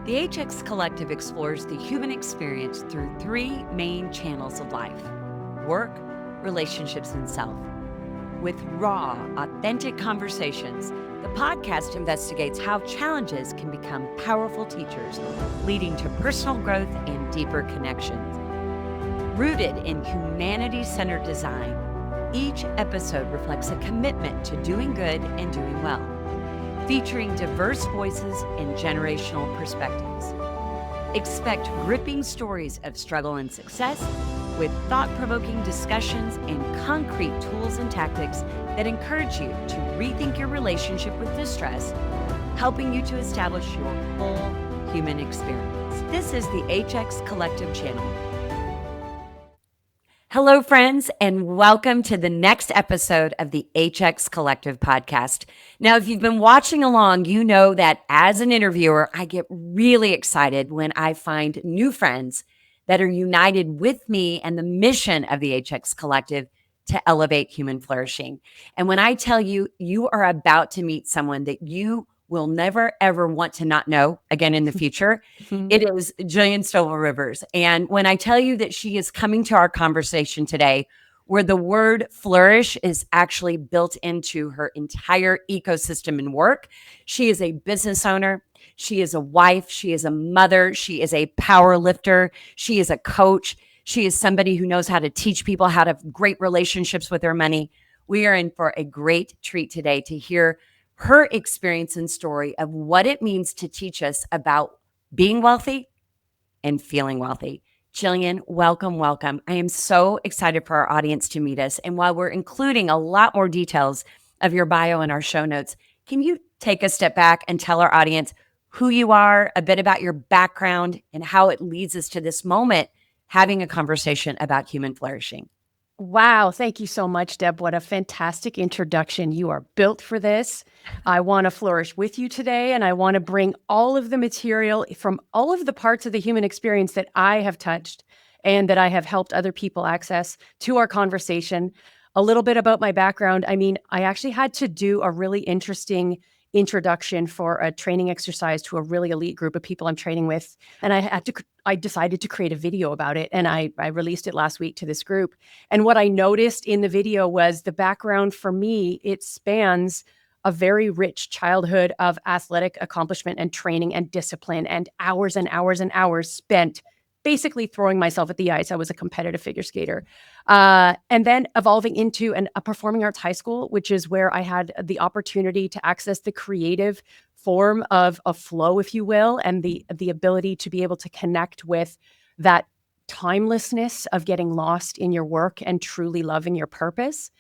The HX Collective explores the human experience through three main channels of life: work, relationships, and self. With raw, authentic conversations, the podcast investigates how challenges can become powerful teachers, leading to personal growth and deeper connections. Rooted in humanity-centered design, each episode reflects a commitment to doing good and doing well, featuring diverse voices and generational perspectives. Expect gripping stories of struggle and success, with thought-provoking discussions and concrete tools and tactics that encourage you to rethink your relationship with distress, helping you to establish your full human experience. This is the HX Collective channel. Hello, friends, and welcome to the next episode of the HX Collective podcast. Now, if you've been watching along, you know that as an interviewer, I get really excited when I find new friends that are united with me and the mission of the HX Collective to elevate human flourishing. And when I tell you, you are about to meet someone that you will never, ever want to not know again in the future, it is Gillian Stovel Rivers. And when I tell you that she is coming to our conversation today, where the word flourish is actually built into her entire ecosystem and work, she is a business owner. She is a wife. She is a mother. She is a power lifter. She is a coach. She is somebody who knows how to teach people how to have great relationships with their money. We are in for a great treat today to hear her experience and story of what it means to teach us about being wealthy and feeling wealthy. Gillian, welcome, welcome. I am so excited for our audience to meet us. And while we're including a lot more details of your bio in our show notes, can you take a step back and tell our audience who you are, a bit about your background, and how it leads us to this moment having a conversation about human flourishing? Wow. Thank you so much, Deb. What a fantastic introduction. You are built for this. I want to flourish with you today, and I want to bring all of the material from all of the parts of the human experience that I have touched and that I have helped other people access to our conversation. A little bit about my background. I mean, I actually had to do a really interesting introduction for a training exercise to a really elite group of people I'm training with. And I decided to create a video about it. And I released it last week to this group. And what I noticed in the video was the background for me, it spans a very rich childhood of athletic accomplishment and training and discipline and hours and hours and hours spent basically throwing myself at the ice. I was a competitive figure skater. And then evolving into a performing arts high school, which is where I had the opportunity to access the creative form of flow, if you will, and the ability to be able to connect with that timelessness of getting lost in your work and truly loving your purpose.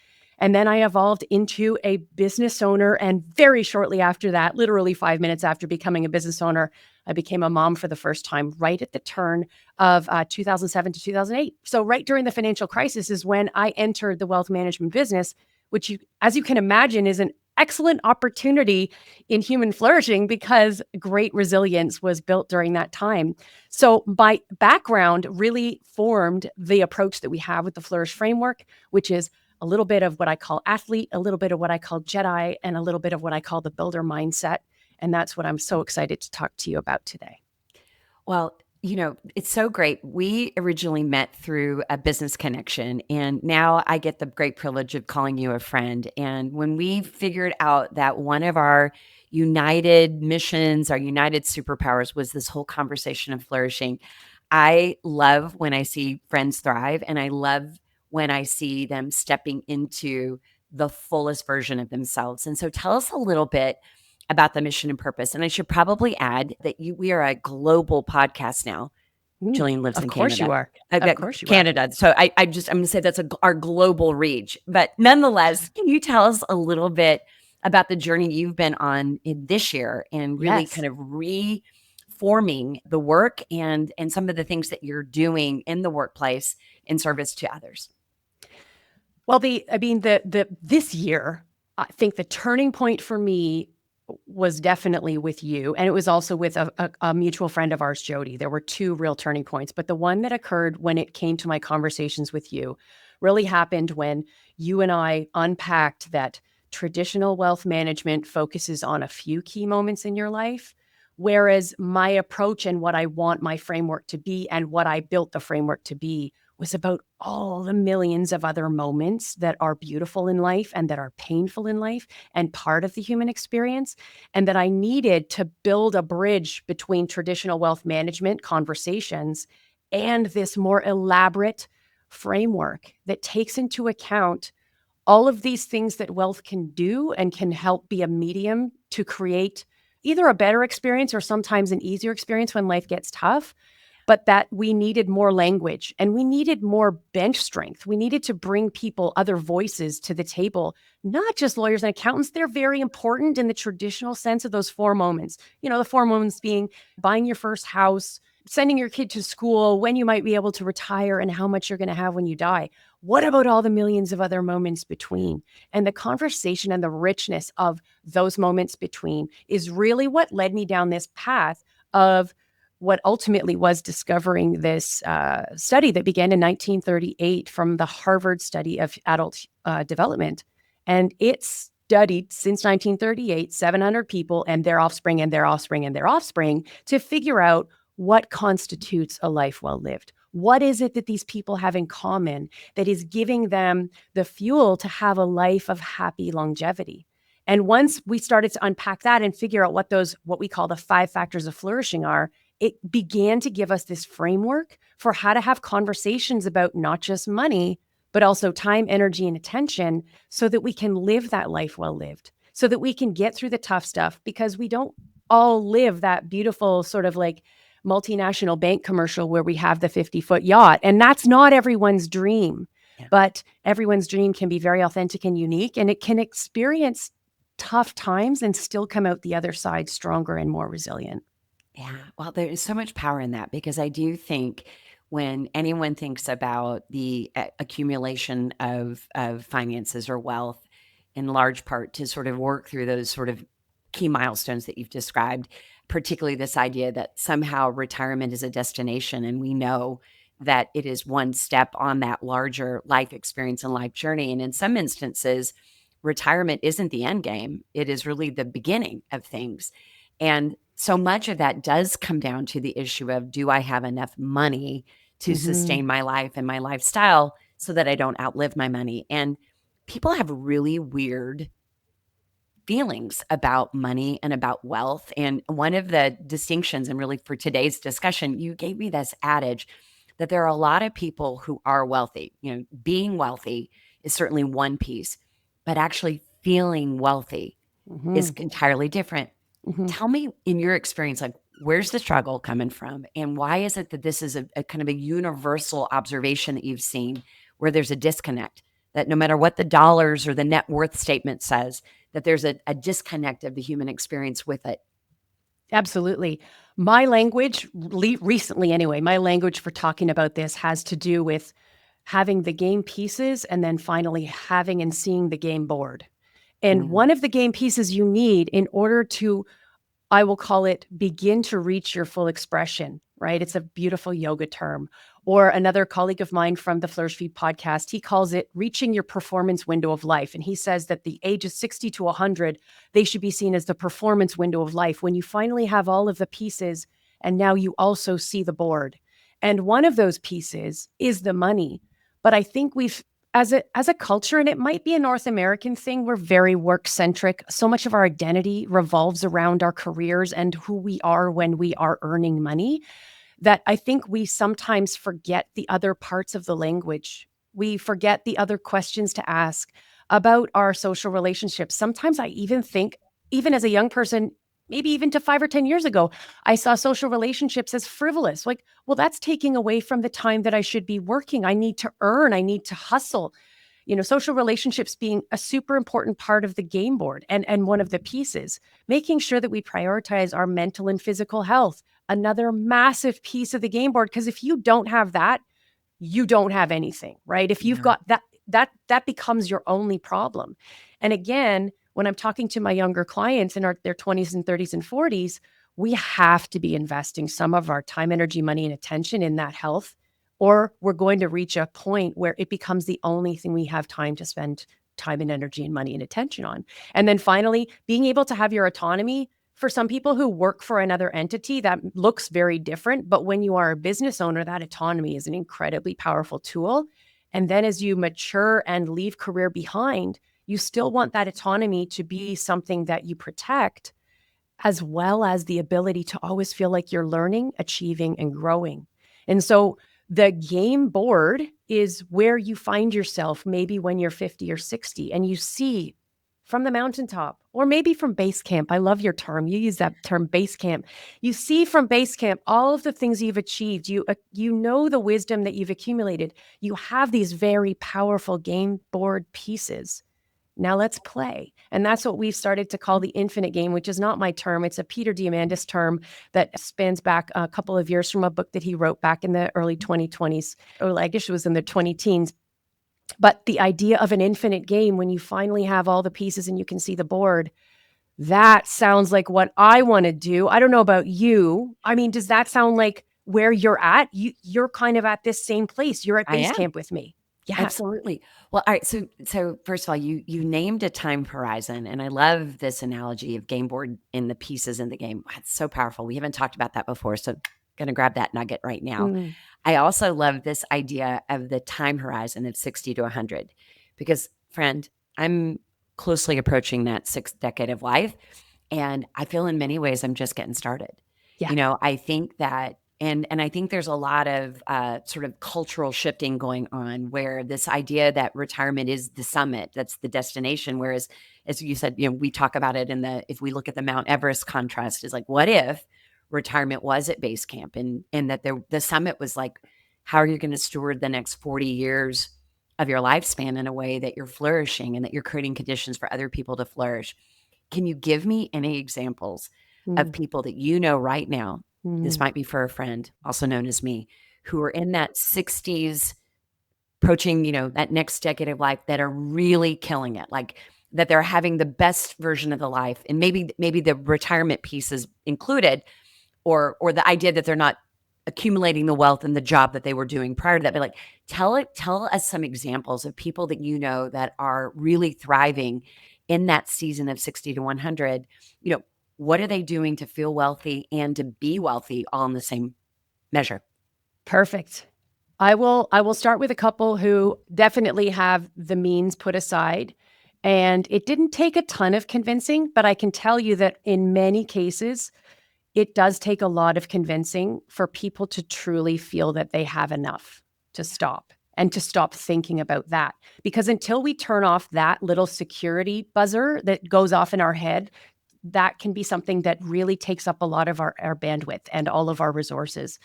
And then I evolved into a business owner. And very shortly after that, literally 5 minutes after becoming a business owner, I became a mom for the first time right at the turn of 2007 to 2008. So right during the financial crisis is when I entered the wealth management business, which, as you can imagine, is an excellent opportunity in human flourishing because great resilience was built during that time. So my background really formed the approach that we have with the Flourish framework, which is a little bit of what I call athlete, a little bit of what I call Jedi, and a little bit of what I call the builder mindset. And that's what I'm so excited to talk to you about today. Well, you know, it's so great. We originally met through a business connection, and now I get the great privilege of calling you a friend. And when we figured out that one of our united missions, our united superpowers was this whole conversation of flourishing, I love when I see friends thrive, and I love when I see them stepping into the fullest version of themselves. And so tell us a little bit about the mission and purpose. And I should probably add that we are a global podcast now. Gillian lives in Canada. Of course you are. Of course you are. Canada. So I'm going to say that's our global reach. But nonetheless, can you tell us a little bit about the journey you've been on in this year and really kind of reforming the work and some of the things that you're doing in the workplace in service to others? Well, this year, I think the turning point for me was definitely with you. And it was also with a mutual friend of ours, Jody. There were two real turning points, but the one that occurred when it came to my conversations with you really happened when you and I unpacked that traditional wealth management focuses on a few key moments in your life, Whereas my approach and what I want my framework to be and what I built the framework to be was about all the millions of other moments that are beautiful in life and that are painful in life and part of the human experience. And that I needed to build a bridge between traditional wealth management conversations and this more elaborate framework that takes into account all of these things that wealth can do and can help be a medium to create either a better experience or sometimes an easier experience when life gets tough, but that we needed more language and we needed more bench strength. We needed to bring people, other voices to the table, not just lawyers and accountants. They're very important in the traditional sense of those four moments. The four moments being buying your first house, sending your kid to school, when you might be able to retire, and how much you're going to have when you die. What about all the millions of other moments between? And the conversation and the richness of those moments between is really what led me down this path of what ultimately was discovering this study that began in 1938 from the Harvard study of adult development. And it studied since 1938, 700 people and their offspring and their offspring and their offspring to figure out what constitutes a life well lived. What is it that these people have in common that is giving them the fuel to have a life of happy longevity? And once we started to unpack that and figure out what we call the 5 factors of flourishing are, it began to give us this framework for how to have conversations about not just money, but also time, energy, and attention so that we can live that life well lived, so that we can get through the tough stuff, because we don't all live that beautiful sort of like multinational bank commercial where we have the 50-foot yacht. And that's not everyone's dream, but everyone's dream can be very authentic and unique, and it can experience tough times and still come out the other side stronger and more resilient. Yeah. Well, there is so much power in that, because I do think when anyone thinks about the accumulation of finances or wealth, in large part to sort of work through those sort of key milestones that you've described, particularly this idea that somehow retirement is a destination, and we know that it is one step on that larger life experience and life journey. And in some instances, retirement isn't the end game. It is really the beginning of things. And so much of that does come down to the issue of, do I have enough money to sustain my life and my lifestyle so that I don't outlive my money? And people have really weird feelings about money and about wealth. And one of the distinctions, and really for today's discussion, you gave me this adage that there are a lot of people who are wealthy. Being wealthy is certainly one piece, but actually feeling wealthy is entirely different. Tell me, in your experience, like, where's the struggle coming from? And why is it that this is a kind of a universal observation that you've seen, where there's a disconnect, that no matter what the dollars or the net worth statement says, that there's a disconnect of the human experience with it? Absolutely. My language, recently anyway, my language for talking about this has to do with having the game pieces and then finally having and seeing the game board. And one of the game pieces you need in order to, I will call it, begin to reach your full expression, right? It's a beautiful yoga term. Or another colleague of mine from the Flourish Feed podcast, he calls it reaching your performance window of life. And he says that the ages 60 to 100, they should be seen as the performance window of life, when you finally have all of the pieces and now you also see the board. And one of those pieces is the money. But I think we've, as a culture, and it might be a North American thing, we're very work-centric. So much of our identity revolves around our careers and who we are when we are earning money, that I think we sometimes forget the other parts of the language. We forget the other questions to ask about our social relationships. Sometimes I even think, even as a young person, maybe even to 5 or 10 years ago, I saw social relationships as frivolous. Like, well, that's taking away from the time that I should be working. I need to earn, I need to hustle. Social relationships being a super important part of the game board and one of the pieces, making sure that we prioritize our mental and physical health, another massive piece of the game board. Because if you don't have that, you don't have anything, right? If you've got that becomes your only problem. And again, when I'm talking to my younger clients in their 20s and 30s and 40s, we have to be investing some of our time, energy, money, and attention in that health, or we're going to reach a point where it becomes the only thing we have time to spend time and energy and money and attention on. And then finally, being able to have your autonomy For some people who work for another entity, that looks very different. But when you are a business owner, that autonomy is an incredibly powerful tool. And then as you mature and leave career behind, you still want that autonomy to be something that you protect, as well as the ability to always feel like you're learning, achieving, and growing. And so the game board is where you find yourself maybe when you're 50 or 60 and you see from the mountaintop or maybe from base camp. I love your term. You use that term, base camp. You see from base camp all of the things you've achieved. You know the wisdom that you've accumulated. You have these very powerful game board pieces. Now let's play. And that's what we've started to call the infinite game, which is not my term. It's a Peter Diamandis term that spans back a couple of years from a book that he wrote back in the early 2020s, or I guess it was in the 20 teens. But the idea of an infinite game, when you finally have all the pieces and you can see the board, that sounds like what I want to do. I don't know about you. I mean, does that sound like where you're at? You're kind of at this same place. You're at I base am. camp with me. Yeah. Absolutely. Well, all right. So first of all, you named a time horizon, and I love this analogy of game board and the pieces in the game. It's so powerful. We haven't talked about that before, so gonna grab that nugget right now. Mm. I also love this idea of the time horizon of 60 to 100, because, friend, I'm closely approaching that 6th decade of life, and I feel in many ways I'm just getting started. Yeah. I think that and I think there's a lot of sort of cultural shifting going on where this idea that retirement is the summit, that's the destination. Whereas, as you said, we talk about it if we look at the Mount Everest contrast, is like, what if retirement was at base camp and that the summit was like, how are you going to steward the next 40 years of your lifespan in a way that you're flourishing and that you're creating conditions for other people to flourish? Can you give me any examples of Mm. people that you know right now? This Mm. might be for a friend, also known as me, who are in that 60s, approaching, that next decade of life, that are really killing it, like that they're having the best version of the life. And maybe the retirement piece is included, or the idea that they're not accumulating the wealth and the job that they were doing prior to that. But like, tell us some examples of people that you know that are really thriving in that season of 60 to 100. What are they doing to feel wealthy and to be wealthy all in the same measure? Perfect. I will start with a couple who definitely have the means put aside. And it didn't take a ton of convincing, but I can tell you that in many cases, it does take a lot of convincing for people to truly feel that they have enough to stop and to stop thinking about that. Because until we turn off that little security buzzer that goes off in our head, that can be something that really takes up a lot of our bandwidth and all of our resources.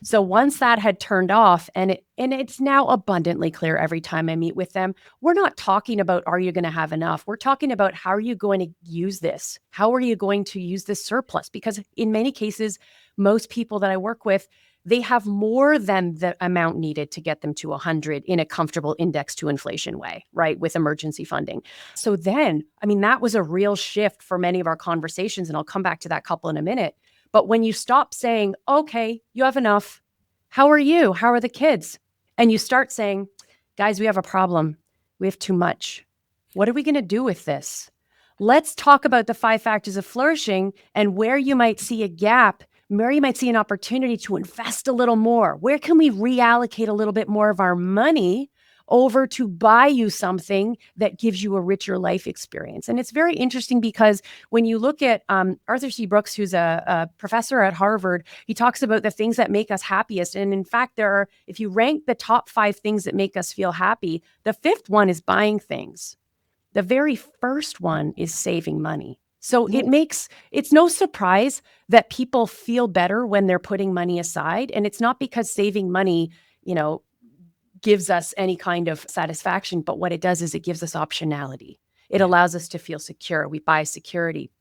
So once that had turned off, and it's now abundantly clear every time I meet with them, we're not talking about, are you going to have enough? We're talking about, how are you going to use this? How are you going to use this surplus? Because in many cases, most people that I work with, they have more than the amount needed to get them to 100 in a comfortable index to inflation way, right? With emergency funding. So then, I mean, that was a real shift for many of our conversations. And I'll come back to that couple in a minute. But when you stop saying, okay, you have enough. How are you? How are the kids? And you start saying, guys, we have a problem. We have too much. What are we going to do with this? Let's talk about the 5 factors of flourishing and where you might see a gap, where you might see an opportunity to invest a little more. Where can we reallocate a little bit more of our money over to buy you something that gives you a richer life experience? And it's very interesting because when you look at Arthur C. Brooks, who's a professor at Harvard, he talks about the things that make us happiest. And in fact, if you rank the top 5 things that make us feel happy, the 5th one is buying things. The very first one is saving money. So it's no surprise that people feel better when they're putting money aside. And it's not because saving money, gives us any kind of satisfaction, but what it does is it gives us optionality. It allows us to feel secure. We buy security.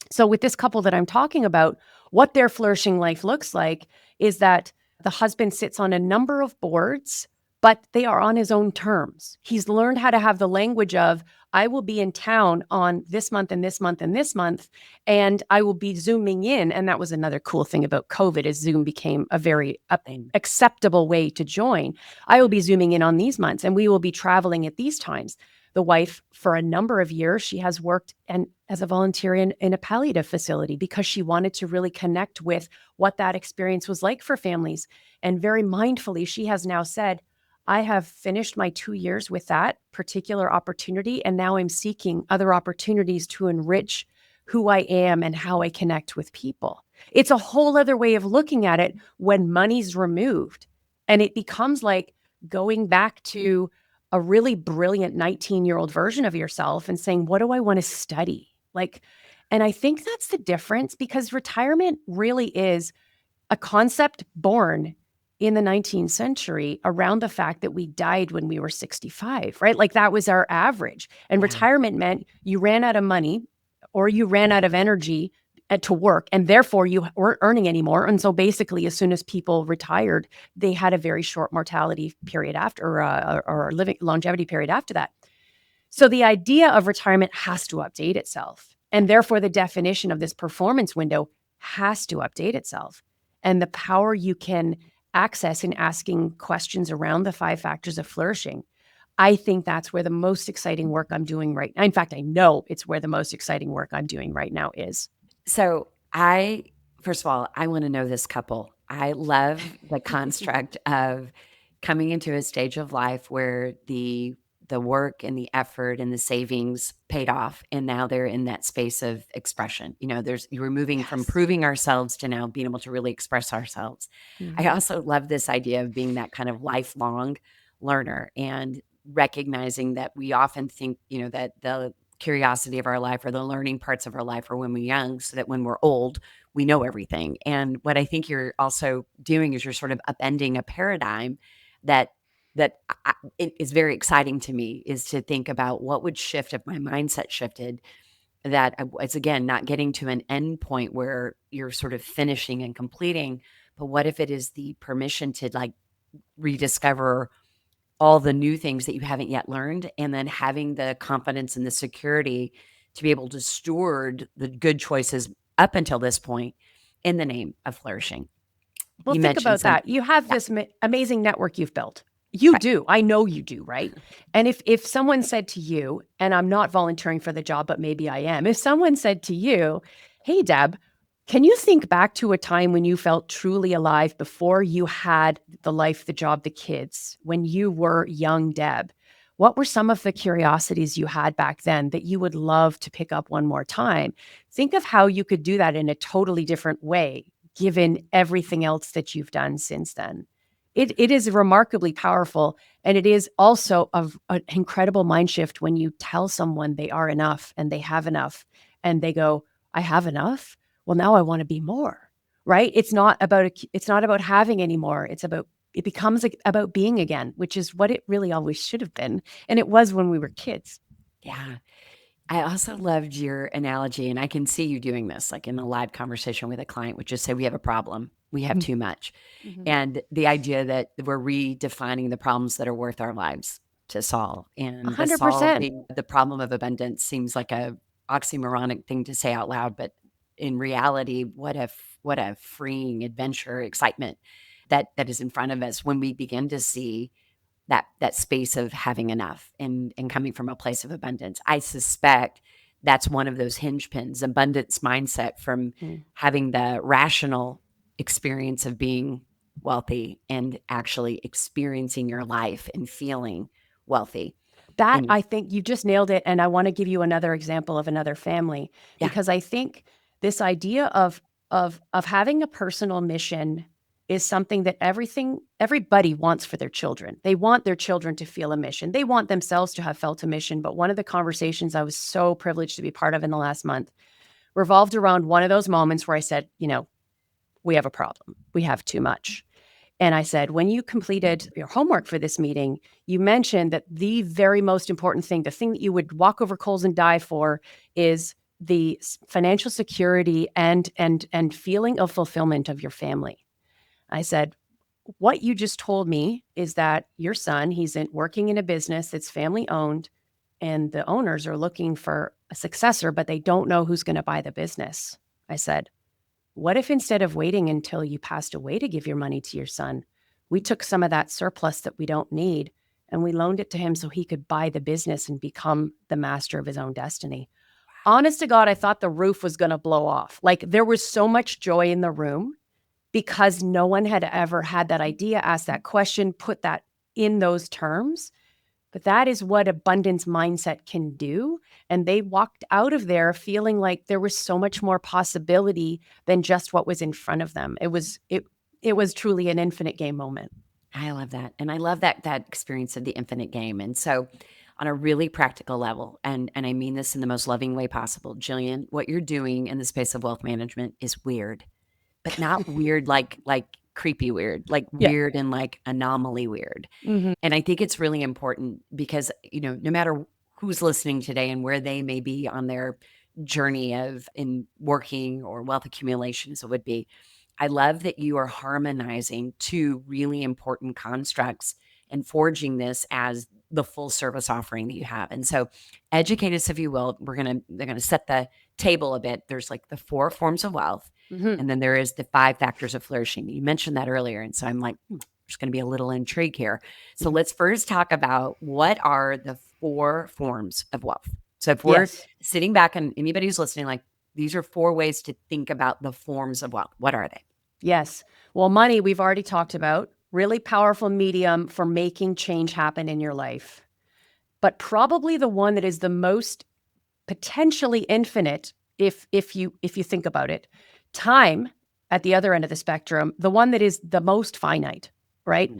So with this couple that I'm talking about, what their flourishing life looks like is that the husband sits on a number of boards, but they are on his own terms. He's learned how to have the language of, I will be in town on this month and this month and this month, and I will be Zooming in. And that was another cool thing about COVID, is Zoom became a very acceptable way to join. I will be Zooming in on these months, and we will be traveling at these times. the wife, for a number of years, she has worked as a volunteer in a palliative facility because she wanted to really connect with what that experience was like for families. And very mindfully, she has now said, I have finished my 2 years with that particular opportunity, and now I'm seeking other opportunities to enrich who I am and how I connect with people. It's a whole other way of looking at it when money's removed. And it becomes like going back to a really brilliant 19-year-old version of yourself and saying, what do I want to study? And I think that's the difference, because retirement really is a concept born in the 19th century around the fact that we died when we were 65, right? Like that was our average. And Yeah. retirement meant you ran out of money or you ran out of energy to work, and therefore you weren't earning anymore. And so basically, as soon as people retired, they had a very short mortality period after, or living longevity period after that. So the idea of retirement has to update itself. And therefore, the definition of this performance window has to update itself. And the power you can access in asking questions around the 5 factors of flourishing, I think that's where the most exciting work I'm doing right now. In fact, I know it's where the most exciting work I'm doing right now is. So first of all, I want to know this couple. I love the construct of coming into a stage of life where the work and the effort and the savings paid off, and now they're in that space of expression. You're moving from Yes. proving ourselves to now being able to really express ourselves. I also love this idea of being that kind of lifelong learner and recognizing that we often think, that the curiosity of our life or the learning parts of our life are when we're young, so that when we're old, we know everything. And what I think you're also doing is you're sort of upending a paradigm that it is very exciting to me, is to think about what would shift if my mindset shifted, that it's, again, not getting to an end point where you're sort of finishing and completing, but what if it is the permission to like rediscover all the new things that you haven't yet learned, and then having the confidence and the security to be able to steward the good choices up until this point in the name of flourishing. Well, You think mentioned about that. something. You have Yeah, this amazing network you've built. You right. do. I know you do, right? And if someone said to you, and I'm not volunteering for the job, but maybe I am. If someone said to you, "Hey, Deb, can you think back to a time when you felt truly alive before you had the life, the job, the kids, when you were young Deb? What were some of the curiosities you had back then that you would love to pick up one more time?" Think of how you could do that in a totally different way, given everything else that you've done since then. It is remarkably powerful. And it is also an incredible mind shift when you tell someone they are enough and they have enough, and they go, I have enough. Well, now I want to be more, right? It's not about having anymore. It becomes about being again, which is what it really always should have been. And it was when we were kids. Yeah. I also loved your analogy, and I can see you doing this, like in a live conversation with a client, which is say, we have a problem, we have too much. Mm-hmm. And the idea that we're redefining the problems that are worth our lives to solve. And the 100%. solving the problem of abundance seems like a oxymoronic thing to say out loud, but in reality, what a freeing adventure, excitement that is in front of us when we begin to see that space of having enough and coming from a place of abundance. I suspect that's one of those hinge pins, abundance mindset, from Mm. having the rational experience of being wealthy and actually experiencing your life and feeling wealthy. That, And I think you just nailed it. And I want to give you another example of another family, yeah, because I think this idea of having a personal mission is something that everybody wants for their children. They want their children to feel a mission. They want themselves to have felt a mission. But one of the conversations I was so privileged to be part of in the last month revolved around one of those moments where I said, we have a problem. We have too much. And I said, when you completed your homework for this meeting, you mentioned that the very most important thing, the thing that you would walk over coals and die for, is the financial security and feeling of fulfillment of your family. I said, what you just told me is that your son, working in a business that's family owned, and the owners are looking for a successor, but they don't know who's going to buy the business. I said, what if instead of waiting until you passed away to give your money to your son, we took some of that surplus that we don't need and we loaned it to him so he could buy the business and become the master of his own destiny. Honest to God, I thought the roof was going to blow off. Like, there was so much joy in the room because no one had ever had that idea, asked that question, put that in those terms. But that is what abundance mindset can do. And they walked out of there feeling like there was so much more possibility than just what was in front of them. It was truly an infinite game moment. I love that. And I love that experience of the infinite game. And so on a really practical level, and I mean this in the most loving way possible, Gillian, what you're doing in the space of wealth management is weird, but not weird like creepy weird, like Yeah. weird and like anomaly weird. And I think it's really important because, no matter who's listening today and where they may be on their journey of in working or wealth accumulation as it would be, I love that you are harmonizing two really important constructs and forging this as the full service offering that you have. And so educate us, if you will. They're going to set the table a bit. There's like the 4 forms of wealth. And then there is the 5 factors of flourishing. You mentioned that earlier. And so I'm like, there's going to be a little intrigue here. So let's first talk about what are the 4 forms of wealth. So if we're sitting back and anybody who's listening, like, these are 4 ways to think about the forms of wealth. What are they? Yes. Well, money, we've already talked about. Really powerful medium for making change happen in your life. But probably the one that is the most potentially infinite, if you think about it. Time, at the other end of the spectrum, the one that is the most finite, right?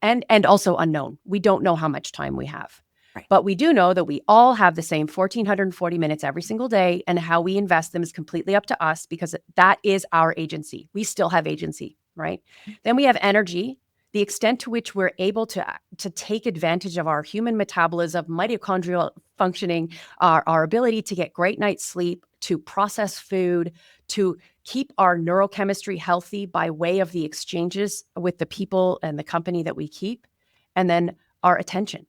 And also unknown. We don't know how much time we have. Right. But we do know that we all have the same 1,440 minutes every single day, and how we invest them is completely up to us because that is our agency. We still have agency, right? Then we have energy, the extent to which we're able to take advantage of our human metabolism, mitochondrial functioning, our ability to get great night's sleep, to process food, to keep our neurochemistry healthy by way of the exchanges with the people and the company that we keep, and then our attention.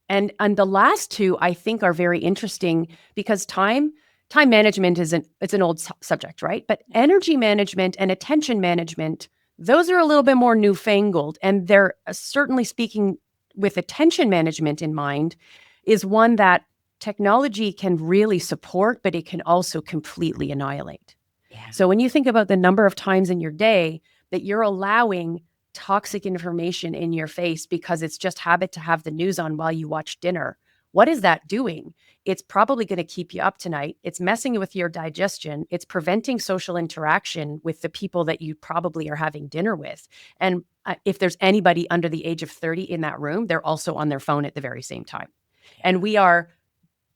And the last 2, I think, are very interesting because time management it's an old subject, right? But energy management and attention management, those are a little bit more newfangled. And they're certainly, speaking with attention management in mind, is one that technology can really support, but it can also completely annihilate. Yeah. So when you think about the number of times in your day that you're allowing toxic information in your face because it's just habit to have the news on while you watch dinner, what is that doing? It's probably going to keep you up tonight. It's messing with your digestion. It's preventing social interaction with the people that you probably are having dinner with. And if there's anybody under the age of 30 in that room, they're also on their phone at the very same time. Yeah. And we are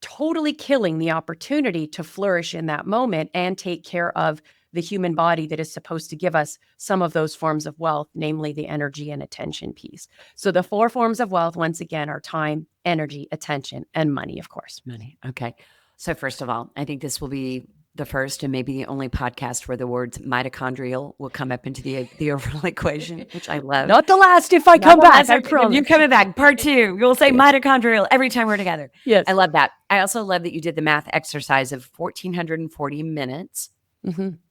totally killing the opportunity to flourish in that moment and take care of the human body that is supposed to give us some of those forms of wealth, namely the energy and attention piece. So the 4 forms of wealth, once again, are time, energy, attention, and money, of course. Money. Okay. So first of all, I think this will be the first and maybe the only podcast where the words mitochondrial will come up into the overall equation, which I love. Not the last if I come back, I promise. You're coming back. Part 2. You'll say mitochondrial every time we're together. Yes. I love that. I also love that you did the math exercise of 1,440 minutes,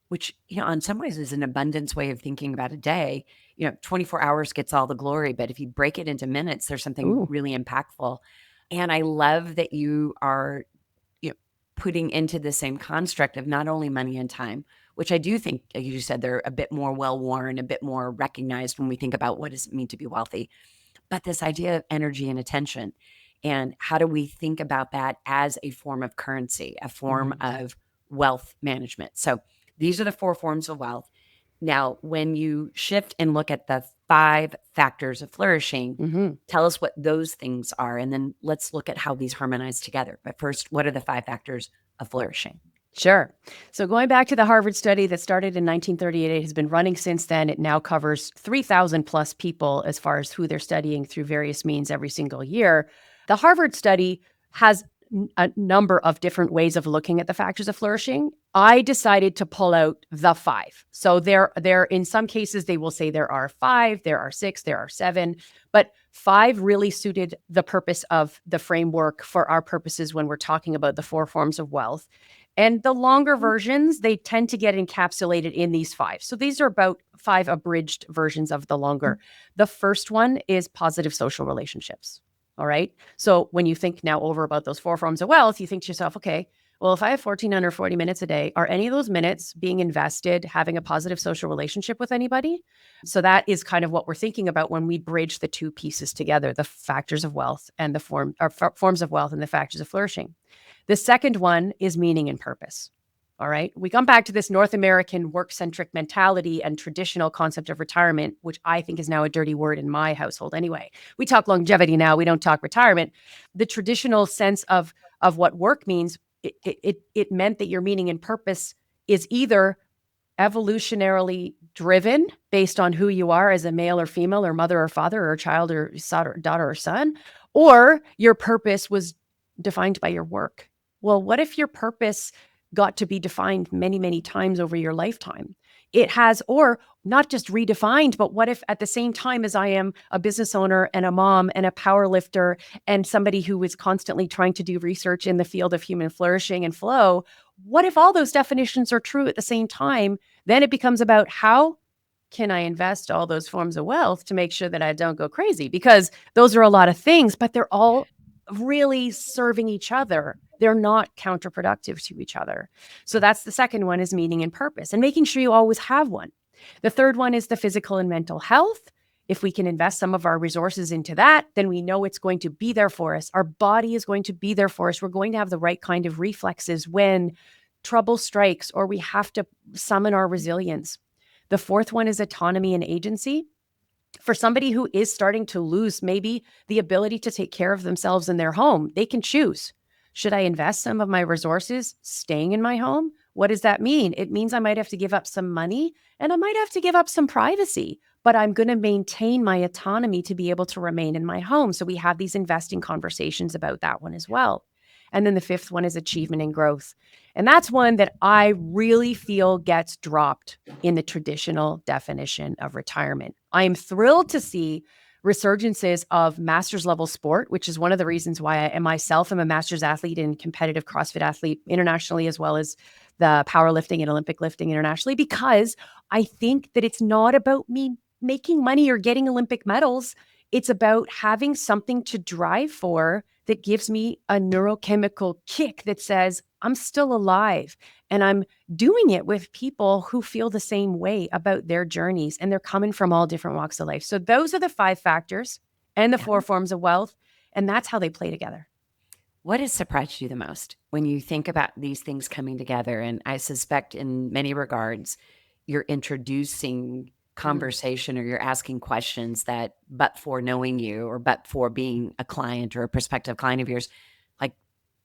which, in some ways is an abundance way of thinking about a day. 24 hours gets all the glory, but if you break it into minutes, there's something really impactful. And I love that you are putting into the same construct of not only money and time, which I do think, like you said, they're a bit more well-worn, a bit more recognized when we think about what does it mean to be wealthy, but this idea of energy and attention, and how do we think about that as a form of currency, a form of wealth management. So these are the 4 forms of wealth. Now, when you shift and look at the 5 factors of flourishing, tell us what those things are, and then let's look at how these harmonize together. But first, what are the 5 factors of flourishing? Sure. So going back to the Harvard study that started in 1938, it has been running since then. It now covers 3,000 plus people as far as who they're studying through various means every single year. The Harvard study has a number of different ways of looking at the factors of flourishing. I decided to pull out the 5. So there in some cases, they will say there are 5, there are 6, there are 7, but 5 really suited the purpose of the framework for our purposes when we're talking about the 4 forms of wealth. And the longer versions, they tend to get encapsulated in these 5. So these are about 5 abridged versions of the longer. The first one is positive social relationships. All right. So when you think now over about those 4 forms of wealth, you think to yourself, okay, well, if I have 1,440 minutes a day, are any of those minutes being invested having a positive social relationship with anybody? So that is kind of what we're thinking about when we bridge the two pieces together, the factors of wealth and the forms of wealth and the factors of flourishing. The second one is meaning and purpose. All right. We come back to this North American work-centric mentality and traditional concept of retirement, which I think is now a dirty word in my household anyway. We talk longevity now, we don't talk retirement. The traditional sense of what work means, it meant that your meaning and purpose is either evolutionarily driven based on who you are as a male or female or mother or father or child or daughter or son, or your purpose was defined by your work. Well, what if your purpose got to be defined many, many times over your lifetime? It has, or not just redefined, but what if at the same time as I am a business owner and a mom and a power lifter and somebody who is constantly trying to do research in the field of human flourishing and flow, what if all those definitions are true at the same time? Then it becomes about how can I invest all those forms of wealth to make sure that I don't go crazy? Because those are a lot of things, but they're all really serving each other. They're not counterproductive to each other. So that's the second one, is meaning and purpose, and making sure you always have one. The third one is the physical and mental health. If we can invest some of our resources into that, then we know it's going to be there for us. Our body is going to be there for us. We're going to have the right kind of reflexes when trouble strikes or we have to summon our resilience. The fourth one is autonomy and agency. For somebody who is starting to lose maybe the ability to take care of themselves in their home, they can choose. Should I invest some of my resources staying in my home? What does that mean? It means I might have to give up some money and I might have to give up some privacy, but I'm going to maintain my autonomy to be able to remain in my home. So we have these investing conversations about that one as well. And then the fifth one is achievement and growth. And that's one that I really feel gets dropped in the traditional definition of retirement. I am thrilled to see resurgences of master's level sport, which is one of the reasons why I myself am a master's athlete and competitive CrossFit athlete internationally, as well as the powerlifting and Olympic lifting internationally, because I think that it's not about me making money or getting Olympic medals. It's about having something to drive for that gives me a neurochemical kick that says I'm still alive and I'm doing it with people who feel the same way about their journeys, and they're coming from all different walks of life. So those are the 5 factors and the 4 forms of wealth, and that's how they play together. What has surprised you the most when you think about these things coming together? And I suspect in many regards, you're introducing conversation or you're asking questions that, but for knowing you or but for being a client or a prospective client of yours, like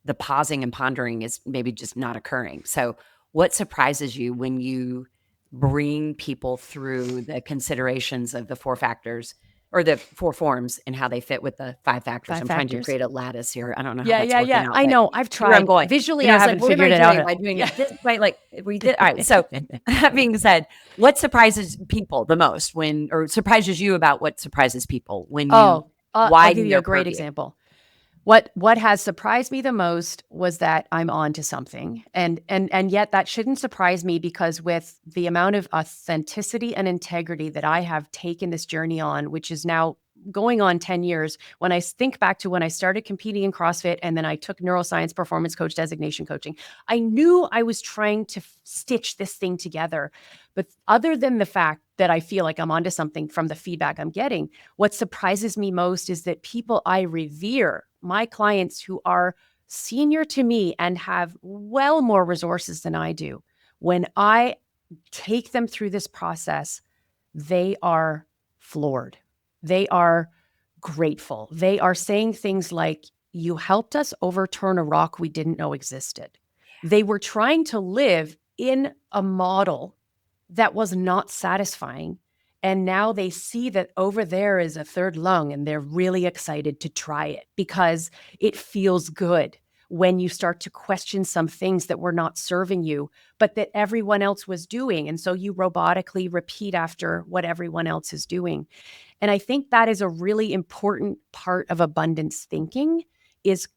the pausing and pondering is maybe just not occurring. So what surprises you when you bring people through the considerations of the 4 factors or the 4 forms and how they fit with the 5 factors? 5 I'm trying to factors. create a lattice here. I don't know how Yeah, that's yeah, working yeah. out. I but know. I've see where I'm tried. going. Visually, You know, I it's haven't what am figured I it doing? out. Am I doing Yeah. it this way? Like we did. All right. So that being said, what surprises people the most or surprises you about what surprises people when you I'll give widen you a their great purview? example. What has surprised me the most was that I'm onto something. And yet that shouldn't surprise me, because with the amount of authenticity and integrity that I have taken this journey on, which is now going on 10 years, when I think back to when I started competing in CrossFit and then I took neuroscience performance coach designation coaching, I knew I was trying to stitch this thing together. But other than the fact that I feel like I'm onto something from the feedback I'm getting, what surprises me most is that people I revere, my clients who are senior to me and have well more resources than I do, when I take them through this process, they are floored. They are grateful. They are saying things like, "You helped us overturn a rock we didn't know existed." They were trying to live in a model that was not satisfying. And now they see that over there is a third lung and they're really excited to try it because it feels good when you start to question some things that were not serving you, but that everyone else was doing. And so you robotically repeat after what everyone else is doing. And I think that is a really important part of abundance thinking, is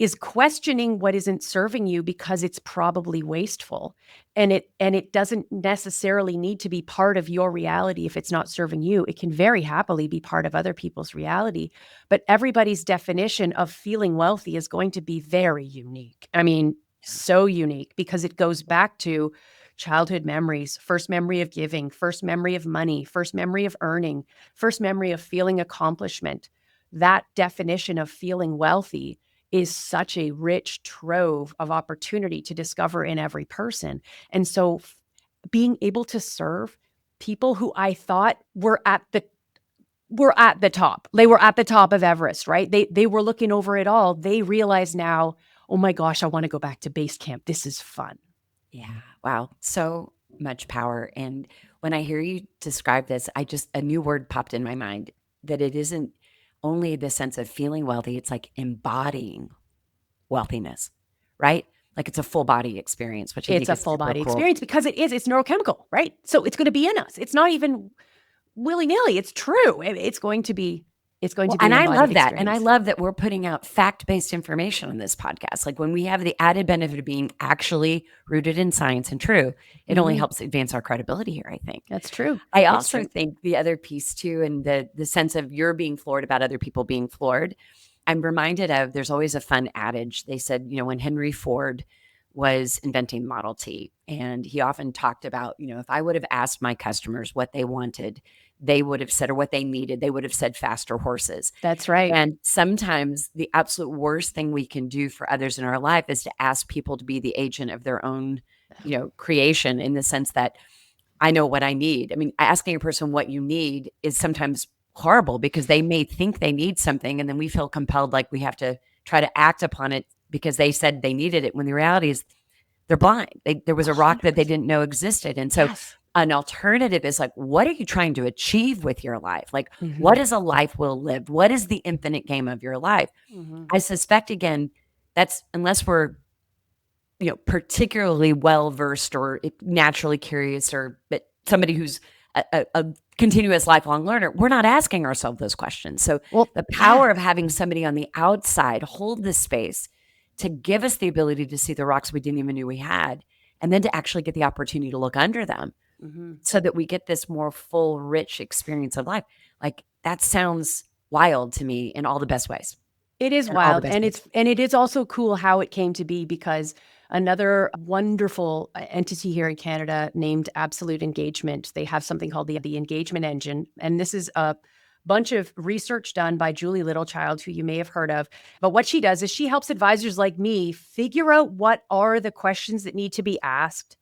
is questioning what isn't serving you because it's probably wasteful. And it doesn't necessarily need to be part of your reality if it's not serving you. It can very happily be part of other people's reality. But everybody's definition of feeling wealthy is going to be very unique. I mean, so unique, because it goes back to childhood memories, first memory of giving, first memory of money, first memory of earning, first memory of feeling accomplishment. That definition of feeling wealthy is such a rich trove of opportunity to discover in every person. And so being able to serve people who I thought were at the top. They were at the top of Everest, right? They were looking over it all. They realize now, oh my gosh, I want to go back to base camp. This is fun. Yeah. Wow. So much power. And when I hear you describe this, a new word popped in my mind, that it isn't only the sense of feeling wealthy, it's like embodying wealthiness, right? Like it's a full body experience, which I It's think a is full super body cool. experience because it's neurochemical, right? So it's going to be in us. It's not even willy-nilly. It's true. It's going to be Well, an and I embodied love that. And I experience. love that we're putting out fact-based information on this podcast. Like when we have the added benefit of being actually rooted in science and true, it only helps advance our credibility here, I think. That's true. I It's also true. think the other piece too, and the sense of you're being floored about other people being floored. I'm reminded of, there's always a fun adage. They said, when Henry Ford was inventing Model T, and he often talked about, if I would have asked my customers what they wanted, they would have said, or what they needed, they would have said faster horses. That's right. And sometimes the absolute worst thing we can do for others in our life is to ask people to be the agent of their own, creation, in the sense that I know what I need. I mean, asking a person what you need is sometimes horrible, because they may think they need something, and then we feel compelled, like we have to try to act upon it because they said they needed it, when the reality is they're blind. There was a rock that they 100%. didn't know existed. And so Yes. an alternative is like, what are you trying to achieve with your life? Like, Mhm. what is a life well lived? What is the infinite game of your life? Mhm. I suspect, again, that's, unless we're particularly well versed or naturally curious, or but somebody who's a continuous lifelong learner, we're not asking ourselves those questions. So Well, the power of having somebody on the outside hold this space to give us the ability to see the rocks we didn't even know we had, and then to actually get the opportunity to look under them, Mhm. so that we get this more full, rich experience of life. Like, that sounds wild to me in all the best ways. It is In all the wild, best and ways. it is also cool how it came to be, because another wonderful entity here in Canada named Absolute Engagement, they have something called the Engagement Engine, and this is a bunch of research done by Julie Littlechild, who you may have heard of. But what she does is she helps advisors like me figure out what are the questions that need to be asked.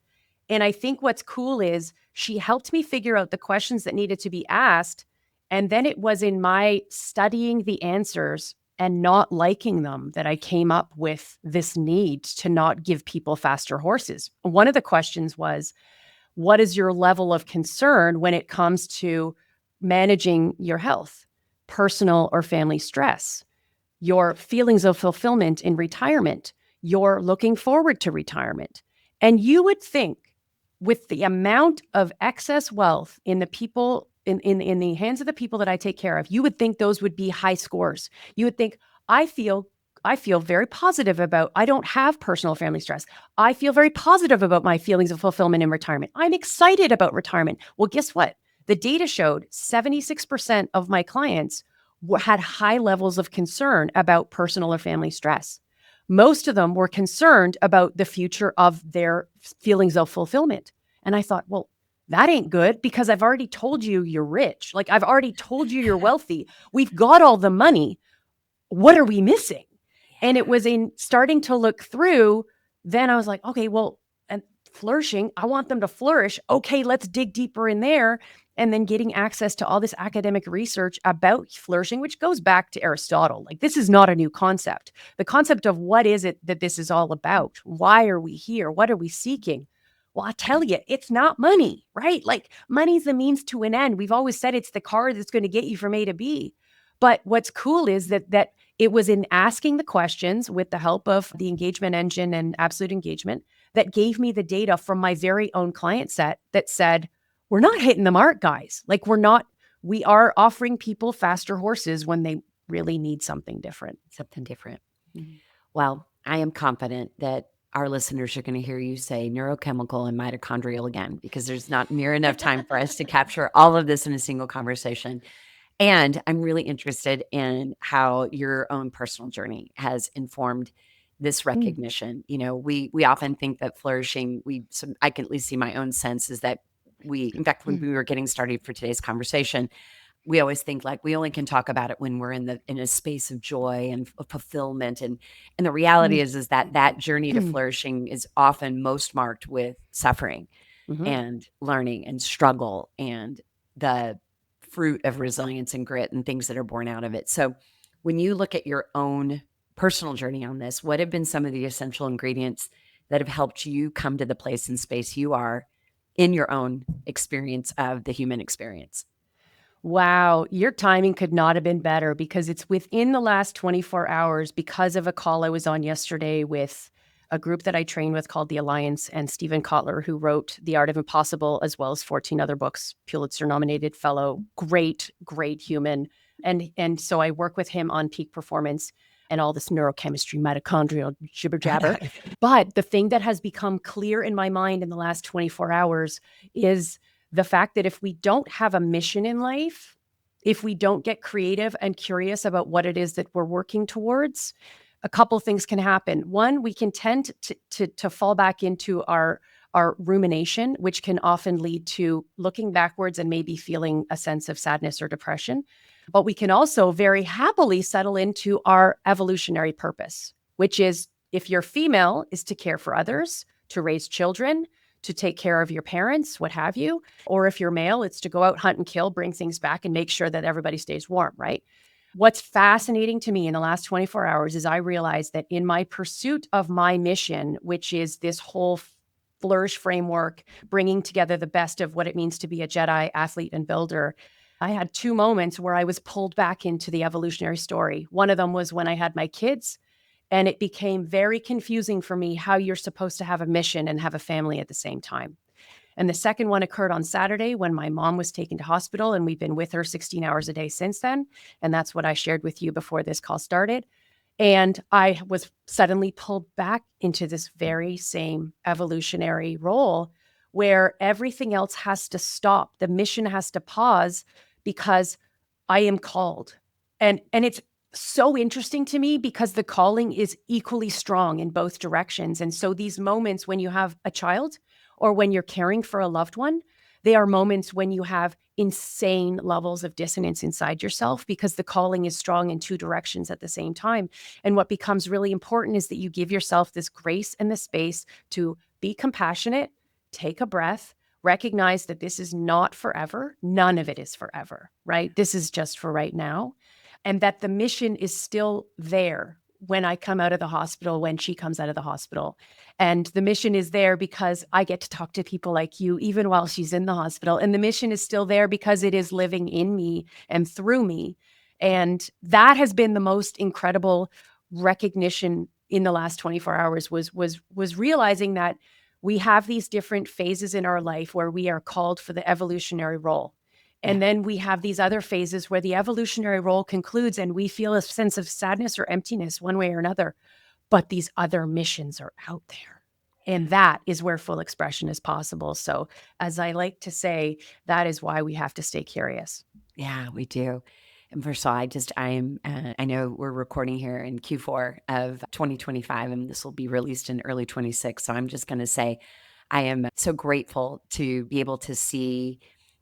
And I think what's cool is she helped me figure out the questions that needed to be asked. And then it was in my studying the answers and not liking them that I came up with this need to not give people faster horses. One of the questions was, what is your level of concern when it comes to managing your health, personal or family stress, your feelings of fulfillment in retirement, your looking forward to retirement? And you would think, with the amount of excess wealth in the people in the hands of the people that I take care of, you would think those would be high scores. You would think, I feel very positive about, I don't have personal family stress. I feel very positive about my feelings of fulfillment in retirement. I'm excited about retirement. Well, guess what? The data showed 76% of my clients had high levels of concern about personal or family stress. Most of them were concerned about the future of their feelings of fulfillment. And I thought, well, that ain't good, because I've already told you you're rich. Like, I've already told you you're wealthy. We've got all the money. What are we missing? And it was in starting to look through, then I was like, okay, well, and flourishing, I want them to flourish. Okay, let's dig deeper in there. And then getting access to all this academic research about flourishing, which goes back to Aristotle. Like, this is not a new concept. The concept of what is it that this is all about? Why are we here? What are we seeking? Well, I tell you, it's not money, right? Like, money's the means to an end. We've always said it's the car that's going to get you from A to B. But what's cool is that it was in asking the questions with the help of the engagement engine and Absolute Engagement that gave me the data from my very own client set that said, we're not hitting the mark, guys. Like, we are offering people faster horses when they really need something different. Something different. Mhm. Well, I am confident that our listeners are going to hear you say neurochemical and mitochondrial again, because there's not near enough time for us to capture all of this in a single conversation. And I'm really interested in how your own personal journey has informed this Mm, recognition. We often think that flourishing, I can at least see my own sense is that in fact, when mm, we were getting started for today's conversation, we always think like we only can talk about it when we're in a space of joy and fulfillment. And the reality mm, is that journey to flourishing is often most marked with suffering mhm. and learning and struggle and the fruit of resilience and grit and things that are born out of it. So when you look at your own personal journey on this, what have been some of the essential ingredients that have helped you come to the place and space you are in your own experience of the human experience? Wow, your timing could not have been better because it's within the last 24 hours because of a call I was on yesterday with a group that I train with called the Alliance and Stephen Kotler, who wrote The Art of Impossible, as well as 14 other books, Pulitzer nominated fellow, great, great human. And so I work with him on peak performance and all this neurochemistry, mitochondrial jibber jabber. But the thing that has become clear in my mind in the last 24 hours is the fact that if we don't have a mission in life, if we don't get creative and curious about what it is that we're working towards, a couple things can happen. One, we can tend to fall back into our rumination, which can often lead to looking backwards and maybe feeling a sense of sadness or depression. But we can also very happily settle into our evolutionary purpose, which is, if you're female, is to care for others, to raise children, to take care of your parents, what have you. Or if you're male, it's to go out, hunt and kill, bring things back, and make sure that everybody stays warm, right? What's fascinating to me in the last 24 hours is I realized that in my pursuit of my mission, which is this whole Flourish framework, bringing together the best of what it means to be a Jedi athlete and builder, I had two moments where I was pulled back into the evolutionary story. One of them was when I had my kids, and it became very confusing for me how you're supposed to have a mission and have a family at the same time. And the second one occurred on Saturday when my mom was taken to hospital, and we've been with her 16 hours a day since then. And that's what I shared with you before this call started. And I was suddenly pulled back into this very same evolutionary role where everything else has to stop. The mission has to pause because I am called. And it's so interesting to me because the calling is equally strong in both directions. And so these moments when you have a child or when you're caring for a loved one, they are moments when you have insane levels of dissonance inside yourself because the calling is strong in two directions at the same time. And what becomes really important is that you give yourself this grace and the space to be compassionate, take a breath, recognize that this is not forever. None of it is forever, right? This is just for right now. And that the mission is still there when I come out of the hospital, when she comes out of the hospital. And the mission is there because I get to talk to people like you, even while she's in the hospital. And the mission is still there because it is living in me and through me. And that has been the most incredible recognition in the last 24 hours was realizing that we have these different phases in our life where we are called for the evolutionary role. Yeah. And then we have these other phases where the evolutionary role concludes and we feel a sense of sadness or emptiness one way or another. But these other missions are out there. And that is where full expression is possible. So, as I like to say, that is why we have to stay curious. Yeah, we do. And first of all, I know we're recording here in Q4 of 2025, and this will be released in early 26. So I'm just going to say, I am so grateful to be able to see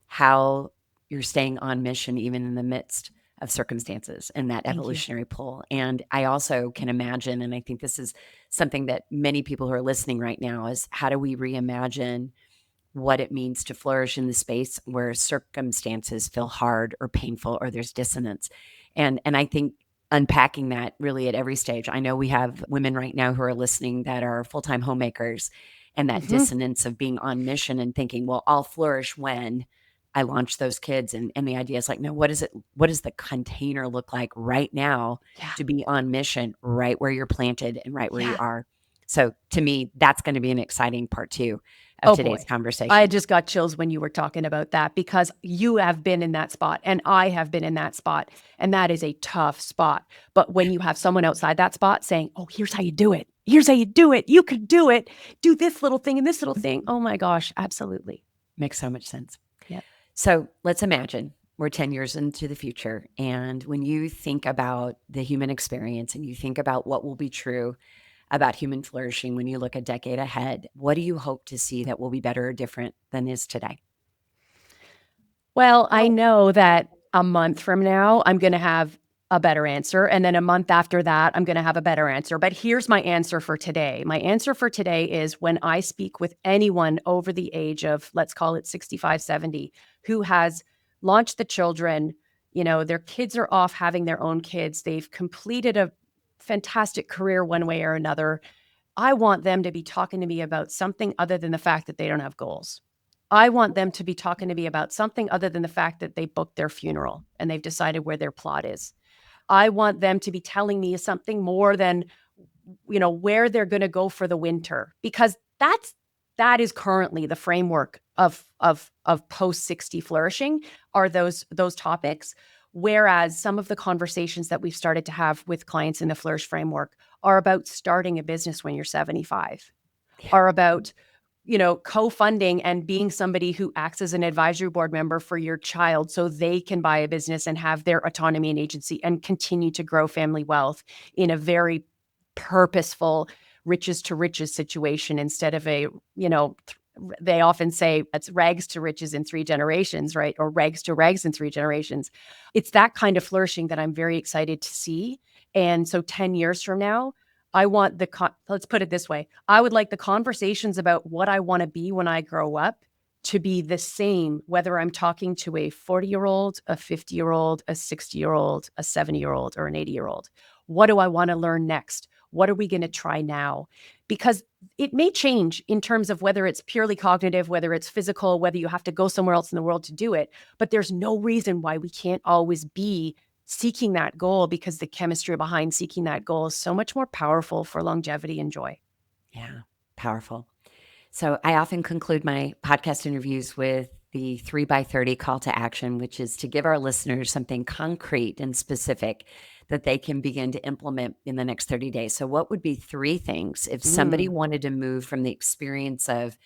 how you're staying on mission, even in the midst of circumstances and that Thank you. evolutionary pull. And I also can imagine, and I think this is something that many people who are listening right now is how do we reimagine what it means to flourish in the space where circumstances feel hard or painful or there's dissonance. And I think unpacking that really at every stage. I know we have women right now who are listening that are full-time homemakers and that Hmm. dissonance of being on mission and thinking, well, I'll flourish when I launch those kids. And the idea is like, no, what does the container look like right now Yeah. to be on mission right where you're planted and right where you Yeah. are? So to me, that's going to be an exciting part too, of Oh today's boy. I conversation. just got chills when you were talking about that because you have been in that spot and I have been in that spot. And that is a tough spot. But when you have someone outside that spot saying, oh, here's how you do it. Here's how you do it. You could do it. Do this little thing and this little thing. Oh my gosh. Absolutely. Makes so much sense. Yep. So let's imagine we're 10 years into the future. And when you think about the human experience and you think about what will be true about human flourishing when you look a decade ahead, what do you hope to see that will be better or different than is today? Well, I know that a month from now, I'm going to have a better answer. And then a month after that, I'm going to have a better answer. But here's my answer for today. My answer for today is when I speak with anyone over the age of, let's call it 65, 70, who has launched the children, their kids are off having their own kids. They've completed a fantastic career one way or another. I want them to be talking to me about something other than the fact that they don't have goals. I want them to be talking to me about something other than the fact that they booked their funeral and they've decided where their plot is. I want them to be telling me something more than, where they're going to go for the winter, because that is currently the framework of post 60 flourishing are those topics. Whereas some of the conversations that we've started to have with clients in the Flourish framework are about starting a business when you're 75, are about co-funding and being somebody who acts as an advisory board member for your child so they can buy a business and have their autonomy and agency and continue to grow family wealth in a very purposeful riches to riches situation instead of they often say it's rags to riches in 3 generations, right? Or rags to rags in 3 generations. It's that kind of flourishing that I'm very excited to see. And so 10 years from now, I want let's put it this way. I would like the conversations about what I want to be when I grow up to be the same, whether I'm talking to a 40-year-old, a 50-year-old, a 60-year-old, a 70-year-old, or an 80-year-old. What do I want to learn next? What are we going to try now? Because it may change in terms of whether it's purely cognitive, whether it's physical, whether you have to go somewhere else in the world to do it. But there's no reason why we can't always be seeking that goal, because the chemistry behind seeking that goal is so much more powerful for longevity and joy. Yeah, powerful. So I often conclude my podcast interviews with the 3x30 call to action, which is to give our listeners something concrete and specific that they can begin to implement in the next 30 days. So what would be 3 things if somebody wanted to move from the experience of,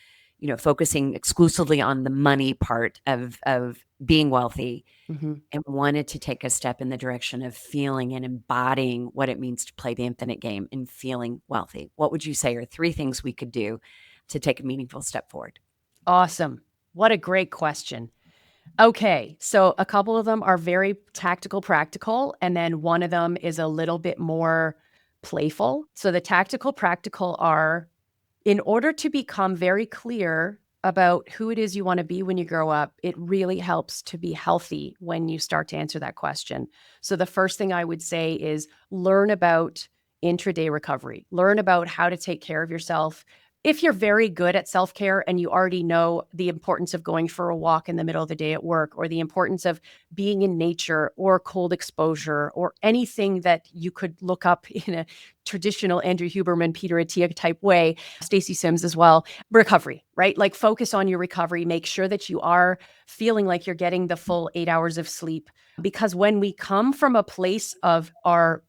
focusing exclusively on the money part of being wealthy and wanted to take a step in the direction of feeling and embodying what it means to play the infinite game and feeling wealthy? What would you say are 3 things we could do to take a meaningful step forward? Awesome. What a great question. Okay, so a couple of them are very tactical, practical, and then one of them is a little bit more playful. So the tactical, practical are, in order to become very clear about who it is you want to be when you grow up, it really helps to be healthy when you start to answer that question. So the first thing I would say is learn about intraday recovery. Learn about how to take care of yourself. If you're very good at self-care and you already know the importance of going for a walk in the middle of the day at work, or the importance of being in nature or cold exposure, or anything that you could look up in a traditional Andrew Huberman, Peter Attia type way, Stacey Sims as well, recovery, right? Like focus on your recovery, make sure that you are feeling like you're getting the full 8 hours of sleep. Because when we come from a place of our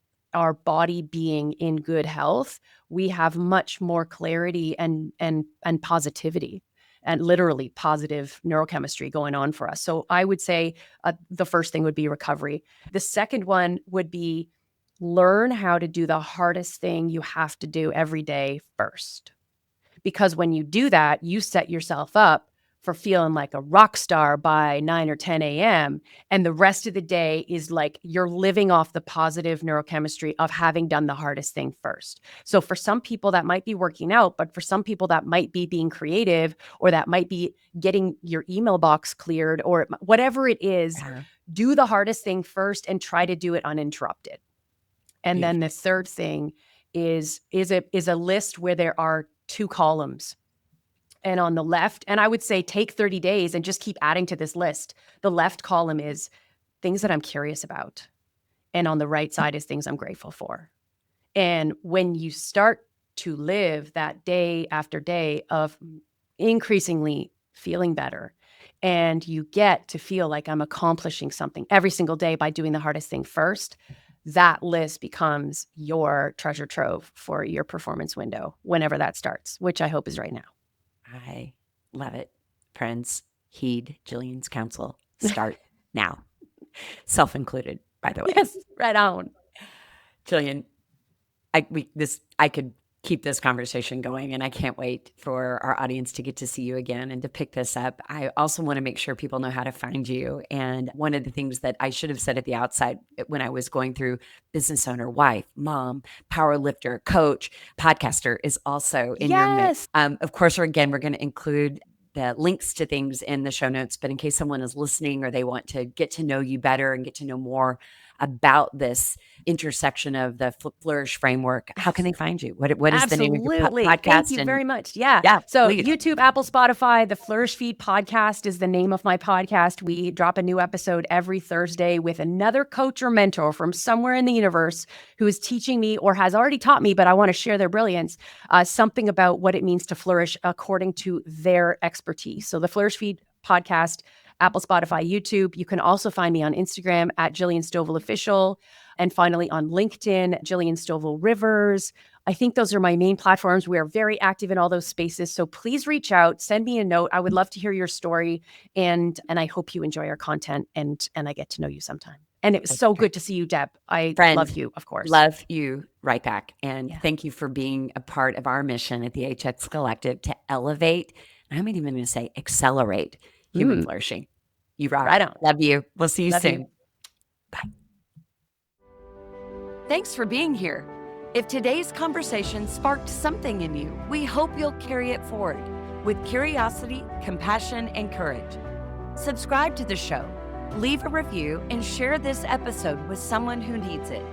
body being in good health, we have much more clarity and positivity, and literally positive neurochemistry going on for us. So I would say the first thing would be recovery. The second one would be learn how to do the hardest thing you have to do every day first. Because when you do that, you set yourself up for feeling like a rock star by 9 or 10 a.m. And the rest of the day is like you're living off the positive neurochemistry of having done the hardest thing first. So for some people that might be working out, but for some people that might be being creative, or that might be getting your email box cleared, or whatever it is, do the hardest thing first and try to do it uninterrupted. And then the third thing is a list where there are 2 columns. And on the left, and I would say take 30 days and just keep adding to this list. The left column is things that I'm curious about. And on the right side is things I'm grateful for. And when you start to live that day after day of increasingly feeling better. And you get to feel like I'm accomplishing something every single day by doing the hardest thing first. That list becomes your treasure trove for your performance window whenever that starts, which I hope is right now. I love it. Friends, heed Gillian's counsel. Start now. Self-included, by the way. Yes, right on. Gillian, I could keep this conversation going, and I can't wait for our audience to get to see you again and to pick this up. I also want to make sure people know how to find you. And one of the things that I should have said at the outside when I was going through business owner, wife, mom, power lifter, coach, podcaster is also in your mix. Of course, we're going to include the links to things in the show notes, but in case someone is listening or they want to get to know you better and get to know more about this intersection of the Flourish framework, how can they find you? What is the name of your podcast? Thank you very much. Yeah. So please. YouTube, Apple, Spotify, the Flourish Feed podcast is the name of my podcast. We drop a new episode every Thursday with another coach or mentor from somewhere in the universe who is teaching me or has already taught me, but I want to share their brilliance, something about what it means to flourish according to their expertise. So the Flourish Feed podcast, Apple, Spotify, YouTube. You can also find me on Instagram at Gillian Stovel Official. And finally on LinkedIn, Gillian Stovel Rivers. I think those are my main platforms. We are very active in all those spaces. So please reach out, send me a note. I would love to hear your story. And I hope you enjoy our content and I get to know you sometime. And it was so good to see you, Deb. I love you, of course. Love you right back. And thank you for being a part of our mission at the HX Collective to elevate, and I'm even going to say accelerate human flourishing. You rock. Right on. Love you. We'll see you soon. You. Bye. Thanks for being here. If today's conversation sparked something in you, we hope you'll carry it forward with curiosity, compassion, and courage. Subscribe to the show, leave a review, and share this episode with someone who needs it.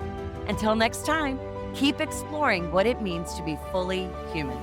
Until next time, keep exploring what it means to be fully human.